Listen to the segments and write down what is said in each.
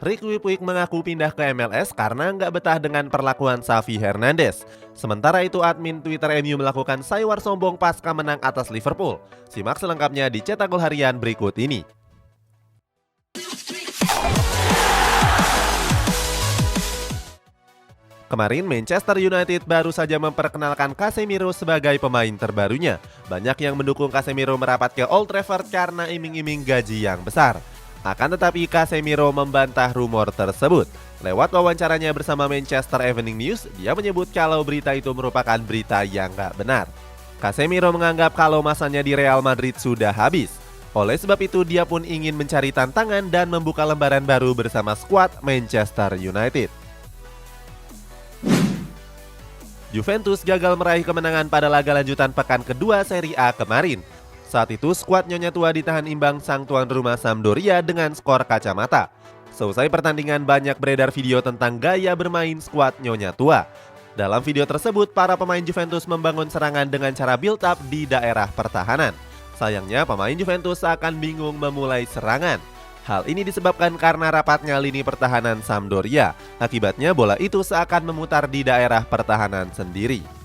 Ricky Puig mengaku pindah ke MLS karena nggak betah dengan perlakuan Xavi Hernandez. Sementara itu admin Twitter MU melakukan saywar sombong pasca menang atas Liverpool. Simak selengkapnya di Cetak Gol Harian berikut ini. Kemarin Manchester United baru saja memperkenalkan Casemiro sebagai pemain terbarunya. Banyak yang mendukung Casemiro merapat ke Old Trafford karena iming-iming gaji yang besar. Akan tetapi Casemiro membantah rumor tersebut. Lewat wawancaranya bersama Manchester Evening News, dia menyebut kalau berita itu merupakan berita yang nggak benar. Casemiro menganggap kalau masanya di Real Madrid sudah habis. Oleh sebab itu dia pun ingin mencari tantangan dan membuka lembaran baru bersama skuad Manchester United. Juventus gagal meraih kemenangan pada laga lanjutan pekan kedua Serie A kemarin. Saat itu skuad Nyonya Tua ditahan imbang sang tuan rumah Sampdoria dengan skor kacamata. Selesai pertandingan banyak beredar video tentang gaya bermain skuad Nyonya Tua. Dalam video tersebut para pemain Juventus membangun serangan dengan cara build up di daerah pertahanan. Sayangnya pemain Juventus akan bingung memulai serangan. Hal ini disebabkan karena rapatnya lini pertahanan Sampdoria. Akibatnya bola itu seakan memutar di daerah pertahanan sendiri.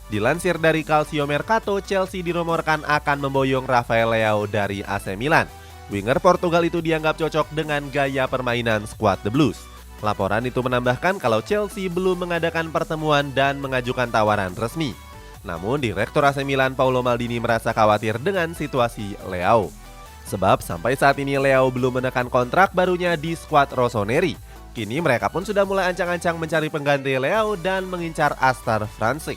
Dilansir dari Calcio Mercato, Chelsea dirumorkan akan memboyong Rafael Leao dari AC Milan. Winger Portugal itu dianggap cocok dengan gaya permainan skuad The Blues. Laporan itu menambahkan kalau Chelsea belum mengadakan pertemuan dan mengajukan tawaran resmi. Namun Direktur AC Milan Paolo Maldini merasa khawatir dengan situasi Leao. Sebab sampai saat ini Leao belum menekan kontrak barunya di skuad Rossoneri. Kini mereka pun sudah mulai ancang-ancang mencari pengganti Leao dan mengincar Astar Fransik.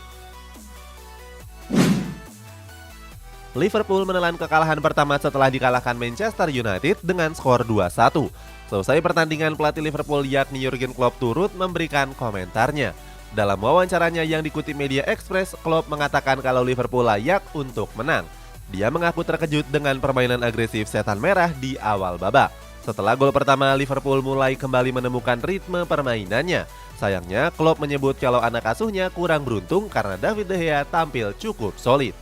Liverpool menelan kekalahan pertama setelah dikalahkan Manchester United dengan skor 2-1. Selesai pertandingan pelatih Liverpool yakni Jurgen Klopp turut memberikan komentarnya. Dalam wawancaranya yang dikutip media Express, Klopp mengatakan kalau Liverpool layak untuk menang. Dia mengaku terkejut dengan permainan agresif setan merah di awal babak. Setelah gol pertama, Liverpool mulai kembali menemukan ritme permainannya. Sayangnya, Klopp menyebut kalau anak asuhnya kurang beruntung karena David De Gea tampil cukup solid.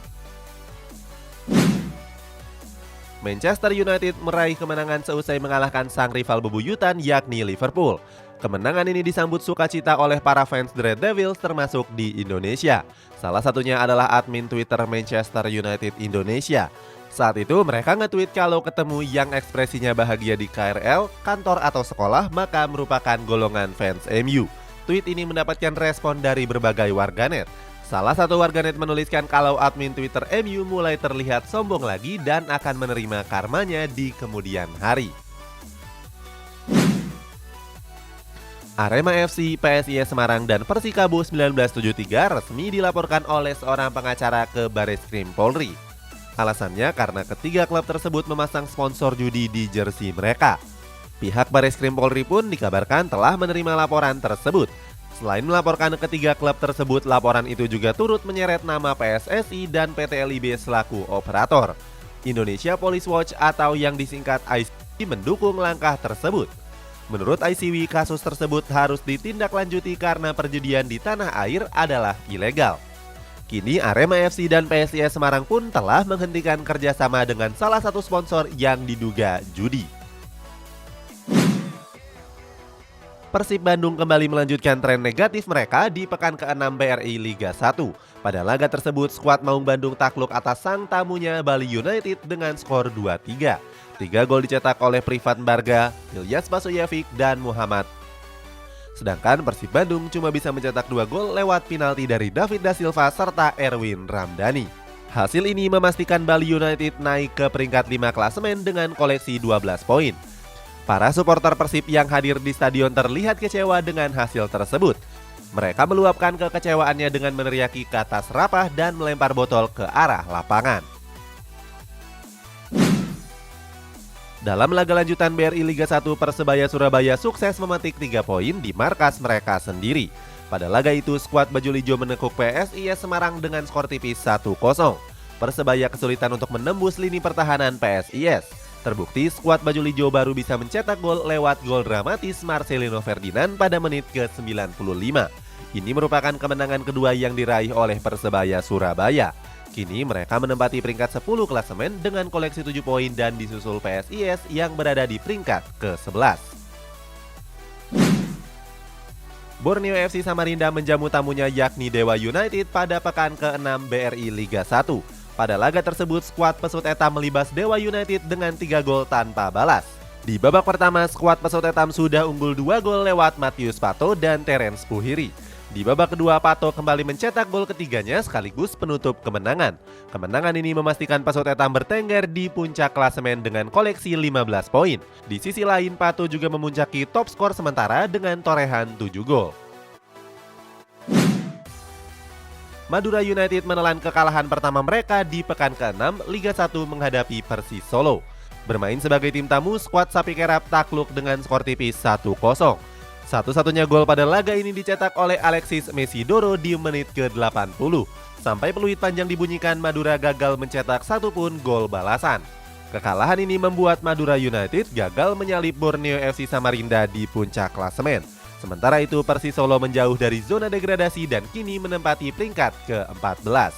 Manchester United meraih kemenangan seusai mengalahkan sang rival bebuyutan yakni Liverpool. Kemenangan ini disambut sukacita oleh para fans The Red Devils termasuk di Indonesia. Salah satunya adalah admin Twitter Manchester United Indonesia. Saat itu mereka nge-tweet kalau ketemu yang ekspresinya bahagia di KRL, kantor atau sekolah maka merupakan golongan fans MU. Tweet ini mendapatkan respon dari berbagai warganet. Salah satu warganet menuliskan kalau admin Twitter MU mulai terlihat sombong lagi dan akan menerima karmanya di kemudian hari. Arema FC, PSIS Semarang, dan Persikabo 1973 resmi dilaporkan oleh seorang pengacara ke Bareskrim Polri. Alasannya karena ketiga klub tersebut memasang sponsor judi di jersey mereka. Pihak Bareskrim Polri pun dikabarkan telah menerima laporan tersebut. Selain melaporkan ketiga klub tersebut, laporan itu juga turut menyeret nama PSSI dan PT LIB selaku operator. Indonesia Police Watch atau yang disingkat ICW mendukung langkah tersebut. Menurut ICW, kasus tersebut harus ditindaklanjuti karena perjudian di tanah air adalah ilegal. Kini Arema FC dan PSIS Semarang pun telah menghentikan kerjasama dengan salah satu sponsor yang diduga judi. Persib Bandung kembali melanjutkan tren negatif mereka di pekan ke-6 BRI Liga 1. Pada laga tersebut, skuad Maung Bandung takluk atas sang tamunya Bali United dengan skor 2-3. 3 gol dicetak oleh Privat Barga, Ilyas Basoyevic, dan Muhammad. Sedangkan Persib Bandung cuma bisa mencetak 2 gol lewat penalti dari David Da Silva serta Erwin Ramdhani. Hasil ini memastikan Bali United naik ke peringkat 5 klasemen dengan koleksi 12 poin. Para supporter Persib yang hadir di stadion terlihat kecewa dengan hasil tersebut. Mereka meluapkan kekecewaannya dengan meneriaki kata serapah dan melempar botol ke arah lapangan. Dalam laga lanjutan BRI Liga 1, Persebaya Surabaya sukses memetik 3 poin di markas mereka sendiri. Pada laga itu, skuad baju hijau menekuk PSIS Semarang dengan skor tipis 1-0. Persebaya kesulitan untuk menembus lini pertahanan PSIS. Terbukti skuad baju hijau baru bisa mencetak gol lewat gol dramatis Marcelino Ferdinand pada menit ke-95. Ini merupakan kemenangan kedua yang diraih oleh Persebaya Surabaya. Kini mereka menempati peringkat 10 klasemen dengan koleksi 7 poin dan disusul PSIS yang berada di peringkat ke-11. Borneo FC Samarinda menjamu tamunya yakni Dewa United pada pekan ke-6 BRI Liga 1. Pada laga tersebut, skuad Pesut Etam melibas Dewa United dengan 3 gol tanpa balas. Di babak pertama, skuad Pesut Etam sudah unggul 2 gol lewat Matius Pato dan Terence Puhiri. Di babak kedua, Pato kembali mencetak gol ketiganya sekaligus penutup kemenangan. Kemenangan ini memastikan Pesut Etam bertengger di puncak klasemen dengan koleksi 15 poin. Di sisi lain, Pato juga memuncaki top skor sementara dengan torehan 7 gol. Madura United menelan kekalahan pertama mereka di pekan ke-6 Liga 1 menghadapi Persis Solo. Bermain sebagai tim tamu, skuad Sapi Kerap takluk dengan skor tipis 1-0. Satu-satunya gol pada laga ini dicetak oleh Alexis Mesidoro di menit ke-80. Sampai peluit panjang dibunyikan, Madura gagal mencetak satu pun gol balasan. Kekalahan ini membuat Madura United gagal menyalip Borneo FC Samarinda di puncak klasemen. Sementara itu Persis Solo menjauh dari zona degradasi dan kini menempati peringkat ke-14.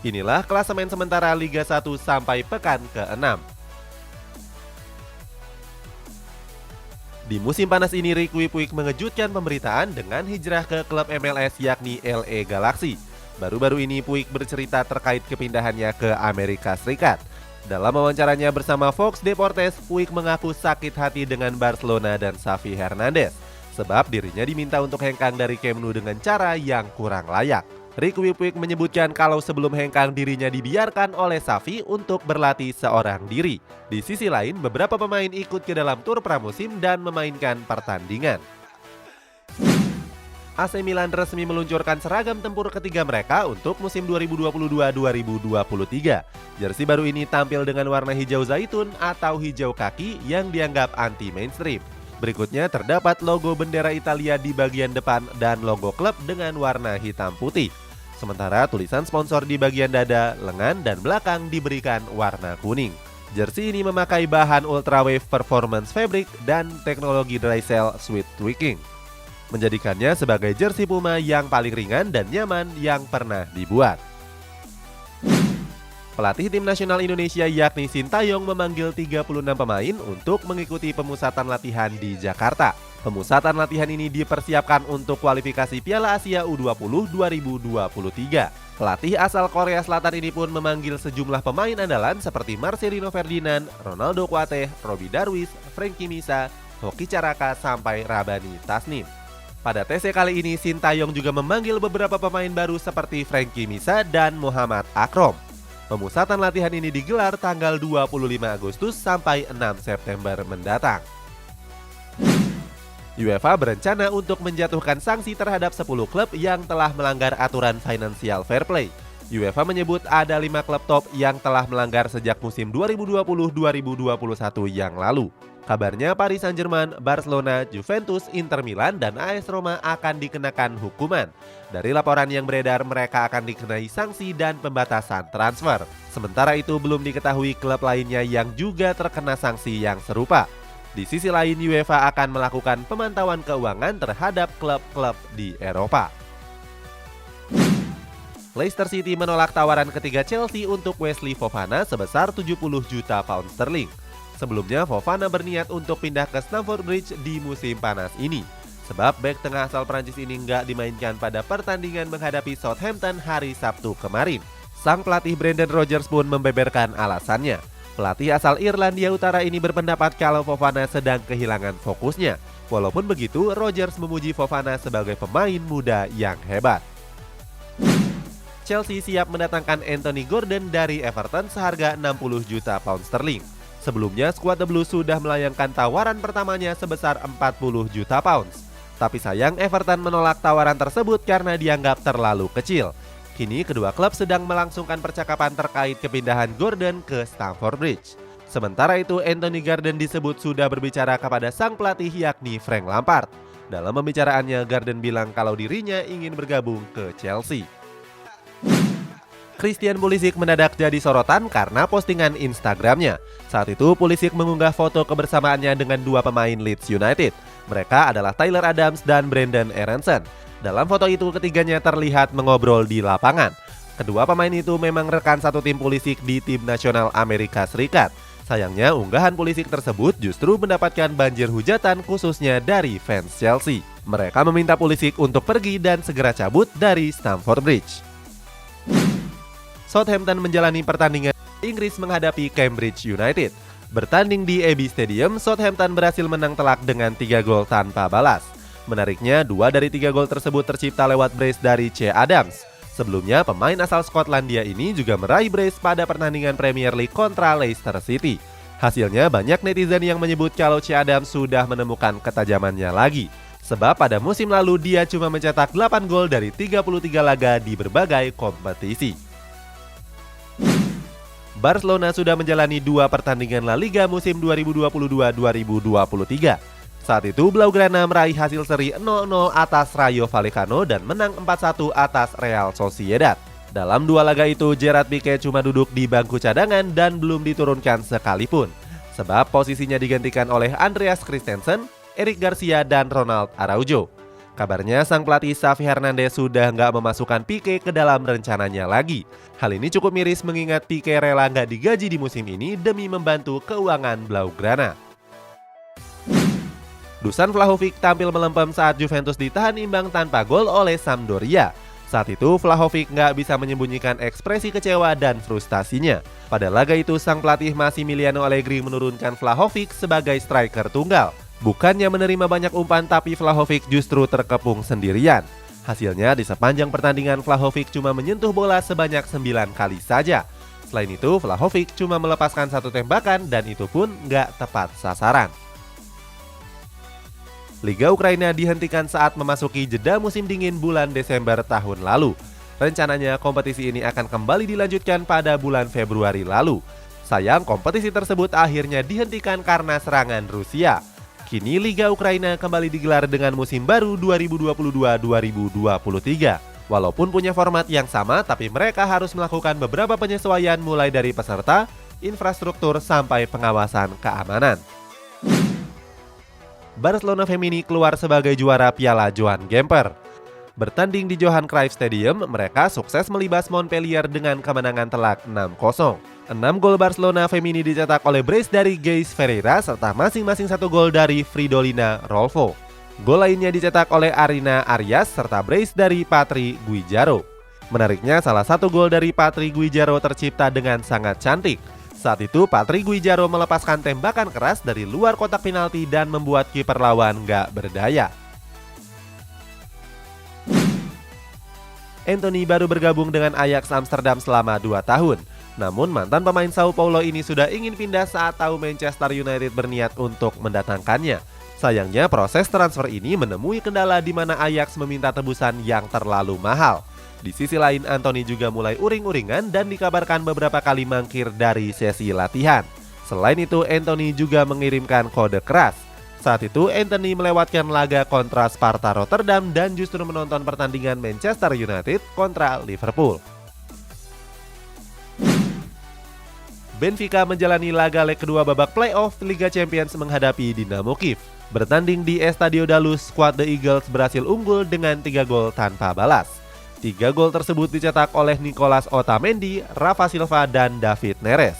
Inilah klasemen sementara Liga 1 sampai pekan ke-6. Di musim panas ini, Ricky Puig mengejutkan pemberitaan dengan hijrah ke klub MLS yakni LA Galaxy. Baru-baru ini Puig bercerita terkait kepindahannya ke Amerika Serikat. Dalam wawancaranya bersama Fox Deportes, Puig mengaku sakit hati dengan Barcelona dan Xavi Hernandez, sebab dirinya diminta untuk hengkang dari Camp Nou dengan cara yang kurang layak. Ricky Puig menyebutkan kalau sebelum hengkang dirinya dibiarkan oleh Xavi untuk berlatih seorang diri. Di sisi lain, beberapa pemain ikut ke dalam tur pramusim dan memainkan pertandingan. AC Milan resmi meluncurkan seragam tempur ketiga mereka untuk musim 2022-2023. Jersey baru ini tampil dengan warna hijau zaitun atau hijau kaki yang dianggap anti-mainstream. Berikutnya terdapat logo bendera Italia di bagian depan dan logo klub dengan warna hitam putih. Sementara tulisan sponsor di bagian dada, lengan, dan belakang diberikan warna kuning. Jersey ini memakai bahan Ultrawave Performance Fabric dan teknologi dry cell sweat tweaking, menjadikannya sebagai jersey Puma yang paling ringan dan nyaman yang pernah dibuat. Pelatih tim nasional Indonesia yakni Sintayong memanggil 36 pemain untuk mengikuti pemusatan latihan di Jakarta. Pemusatan latihan ini dipersiapkan untuk kualifikasi Piala Asia U20 2023. Pelatih asal Korea Selatan ini pun memanggil sejumlah pemain andalan seperti Marcelino Ferdinand, Ronaldo Kuateh, Robby Darwish, Frankie Misa, Hoki Caraka, sampai Rabani Tasnim. Pada TC kali ini, Sintayong juga memanggil beberapa pemain baru seperti Frankie Misa dan Muhammad Akrom. Pemusatan latihan ini digelar tanggal 25 Agustus sampai 6 September mendatang. UEFA berencana untuk menjatuhkan sanksi terhadap 10 klub yang telah melanggar aturan financial fair play. UEFA menyebut ada 5 klub top yang telah melanggar sejak musim 2020-2021 yang lalu. Kabarnya Paris Saint-Germain, Barcelona, Juventus, Inter Milan, dan AS Roma akan dikenakan hukuman. Dari laporan yang beredar, mereka akan dikenai sanksi dan pembatasan transfer. Sementara itu belum diketahui klub lainnya yang juga terkena sanksi yang serupa. Di sisi lain, UEFA akan melakukan pemantauan keuangan terhadap klub-klub di Eropa. Leicester City menolak tawaran ketiga Chelsea untuk Wesley Fofana sebesar 70 juta pound sterling. Sebelumnya, Fofana berniat untuk pindah ke Stamford Bridge di musim panas ini, sebab bek tengah asal Prancis ini nggak dimainkan pada pertandingan menghadapi Southampton hari Sabtu kemarin. Sang pelatih Brendan Rodgers pun membeberkan alasannya. Pelatih asal Irlandia Utara ini berpendapat kalau Fofana sedang kehilangan fokusnya. Walaupun begitu, Rodgers memuji Fofana sebagai pemain muda yang hebat. Chelsea siap mendatangkan Anthony Gordon dari Everton seharga 60 juta pound sterling. Sebelumnya, skuad The Blues sudah melayangkan tawaran pertamanya sebesar 40 juta pounds. Tapi sayang, Everton menolak tawaran tersebut karena dianggap terlalu kecil. Kini kedua klub sedang melangsungkan percakapan terkait kepindahan Gordon ke Stamford Bridge. Sementara itu, Anthony Gordon disebut sudah berbicara kepada sang pelatih yakni Frank Lampard. Dalam pembicaraannya, Gordon bilang kalau dirinya ingin bergabung ke Chelsea. Christian Pulisic mendadak jadi sorotan karena postingan Instagramnya. Saat itu Pulisic mengunggah foto kebersamaannya dengan dua pemain Leeds United. Mereka adalah Tyler Adams dan Brenden Aaronson. Dalam foto itu ketiganya terlihat mengobrol di lapangan. Kedua pemain itu memang rekan satu tim Pulisic di tim nasional Amerika Serikat. Sayangnya unggahan Pulisic tersebut justru mendapatkan banjir hujatan khususnya dari fans Chelsea. Mereka meminta Pulisic untuk pergi dan segera cabut dari Stamford Bridge. Southampton menjalani pertandingan Inggris menghadapi Cambridge United. Bertanding di Abbey Stadium, Southampton berhasil menang telak dengan 3 gol tanpa balas. Menariknya, 2 dari 3 gol tersebut tercipta lewat brace dari Che Adams. Sebelumnya, pemain asal Skotlandia ini juga meraih brace pada pertandingan Premier League kontra Leicester City. Hasilnya, banyak netizen yang menyebut kalau Che Adams sudah menemukan ketajamannya lagi. Sebab pada musim lalu dia cuma mencetak 8 gol dari 33 laga di berbagai kompetisi. Barcelona sudah menjalani 2 pertandingan La Liga musim 2022-2023. Saat itu Blaugrana meraih hasil seri 0-0 atas Rayo Vallecano dan menang 4-1 atas Real Sociedad. Dalam 2 laga itu, Gerard Piqué cuma duduk di bangku cadangan dan belum diturunkan sekalipun. Sebab posisinya digantikan oleh Andreas Christensen, Eric Garcia, dan Ronald Araujo. Kabarnya sang pelatih Xavi Hernandez sudah nggak memasukkan Piqué ke dalam rencananya lagi. Hal ini cukup miris mengingat Piqué rela nggak digaji di musim ini demi membantu keuangan Blaugrana. Dusan Vlahovic tampil melempem saat Juventus ditahan imbang tanpa gol oleh Sampdoria. Saat itu Vlahovic nggak bisa menyembunyikan ekspresi kecewa dan frustasinya. Pada laga itu sang pelatih Massimiliano Allegri menurunkan Vlahovic sebagai striker tunggal. Bukannya menerima banyak umpan, tapi Vlahovic justru terkepung sendirian. Hasilnya di sepanjang pertandingan Vlahovic cuma menyentuh bola sebanyak 9 kali saja. Selain itu Vlahovic cuma melepaskan 1 tembakan dan itu pun nggak tepat sasaran. Liga Ukraina dihentikan saat memasuki jeda musim dingin bulan Desember tahun lalu. Rencananya kompetisi ini akan kembali dilanjutkan pada bulan Februari lalu. Sayang kompetisi tersebut akhirnya dihentikan karena serangan Rusia. Kini Liga Ukraina kembali digelar dengan musim baru 2022-2023. Walaupun punya format yang sama, tapi mereka harus melakukan beberapa penyesuaian mulai dari peserta, infrastruktur, sampai pengawasan keamanan. Barcelona Femini keluar sebagai juara Piala Johan Gamper. Bertanding di Johan Cruyff Stadium, mereka sukses melibas Montpellier dengan kemenangan telak 6-0. 6 gol Barcelona Femini dicetak oleh brace dari Geis Ferreira serta masing-masing 1 gol dari Fridolina Rolfo. Gol lainnya dicetak oleh Arina Arias serta brace dari Patri Guijaro. Menariknya, salah 1 gol dari Patri Guijaro tercipta dengan sangat cantik. Saat itu Patri Guijaro melepaskan tembakan keras dari luar kotak penalti dan membuat kiper lawan nggak berdaya. Antony baru bergabung dengan Ajax Amsterdam selama 2 tahun. Namun mantan pemain Sao Paulo ini sudah ingin pindah saat tahu Manchester United berniat untuk mendatangkannya. Sayangnya proses transfer ini menemui kendala di mana Ajax meminta tebusan yang terlalu mahal. Di sisi lain, Antony juga mulai uring-uringan dan dikabarkan beberapa kali mangkir dari sesi latihan. Selain itu, Antony juga mengirimkan kode keras. Saat itu, Antony melewatkan laga kontra Sparta Rotterdam dan justru menonton pertandingan Manchester United kontra Liverpool. Benfica menjalani laga leg kedua babak playoff Liga Champions menghadapi Dinamo Kiev. Bertanding di Estadio da Luz, skuad The Eagles berhasil unggul dengan 3 gol tanpa balas. 3 gol tersebut dicetak oleh Nicolas Otamendi, Rafa Silva, dan David Neres.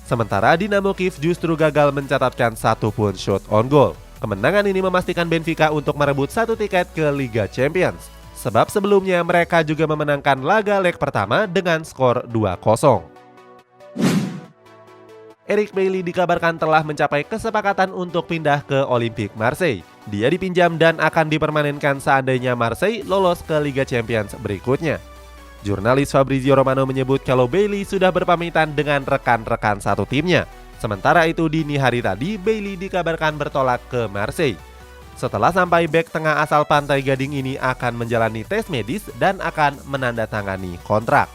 Sementara Dinamo Kiev justru gagal mencatatkan 1 pun shot on goal. Kemenangan ini memastikan Benfica untuk merebut 1 tiket ke Liga Champions. Sebab sebelumnya mereka juga memenangkan laga leg pertama dengan skor 2-0. Eric Bailly dikabarkan telah mencapai kesepakatan untuk pindah ke Olympique Marseille. Dia dipinjam dan akan dipermanenkan seandainya Marseille lolos ke Liga Champions berikutnya. Jurnalis Fabrizio Romano menyebut kalau Bailly sudah berpamitan dengan rekan-rekan satu timnya. Sementara itu dini hari tadi Bailly dikabarkan bertolak ke Marseille. Setelah sampai, bek tengah asal Pantai Gading ini akan menjalani tes medis dan akan menandatangani kontrak.